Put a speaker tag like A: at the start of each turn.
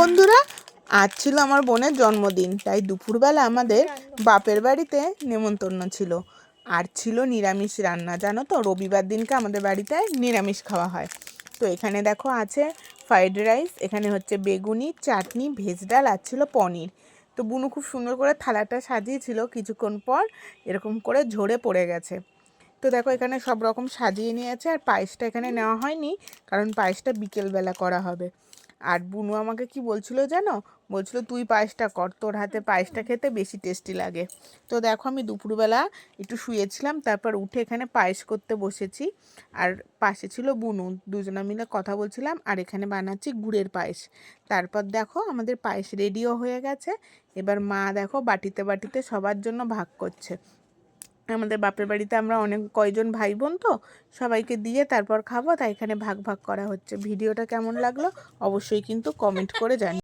A: বন্ধুরা, আজ ছিল আমার বোনের জন্মদিন, তাই দুপুরবেলা আমাদের বাপের বাড়িতে নেমন্তন্ন ছিল। আর ছিল নিরামিষ রান্না। জানো তো, রবিবার দিনকে আমাদের বাড়িতে নিরামিষ খাওয়া হয়। তো এখানে দেখো আছে ফ্রাইড রাইস, এখানে হচ্ছে বেগুনি, চাটনি, ভেজ ডাল, আর ছিল পনির। তো বুনু খুব সুন্দর করে থালাটা সাজিয়েছিল, কিছুক্ষণ পর এরকম করে ঝরে পড়ে গেছে। তো দেখো এখানে সব রকম সাজিয়ে নিয়েছে। আর পায়েসটা এখানে নেওয়া হয়নি, কারণ পায়েসটা বিকেলবেলা করা হবে। আর বুনু আমাকে কি বলছিল জানো, বলছিল তুই পায়েসটা কর, তোর হাতে পায়েসটা খেতে বেশি টেস্টি লাগে। তো দেখো আমি দুপুরবেলা একটু শুয়েছিলাম, তারপর উঠে এখানে পায়েস করতে বসেছি। আর পাশে ছিল বুনু, দুজনা মিলে কথা বলছিলাম। আর এখানে বানাচ্ছি গুড়ের পায়েস। তারপর দেখো আমাদের পায়েস রেডিও হয়ে গেছে। এবার মা দেখো বাটিতে বাটিতে সবার জন্য ভাগ করছে। আমাদের বাপের বাড়িতে আমরা অনেক কয়জন ভাই বোন, তো সবাইকে দিয়ে তারপর খাবো, তাই এখানে ভাগ ভাগ করা হচ্ছে। ভিডিওটা কেমন লাগলো অবশ্যই কিন্তু কমেন্ট করে জানিও।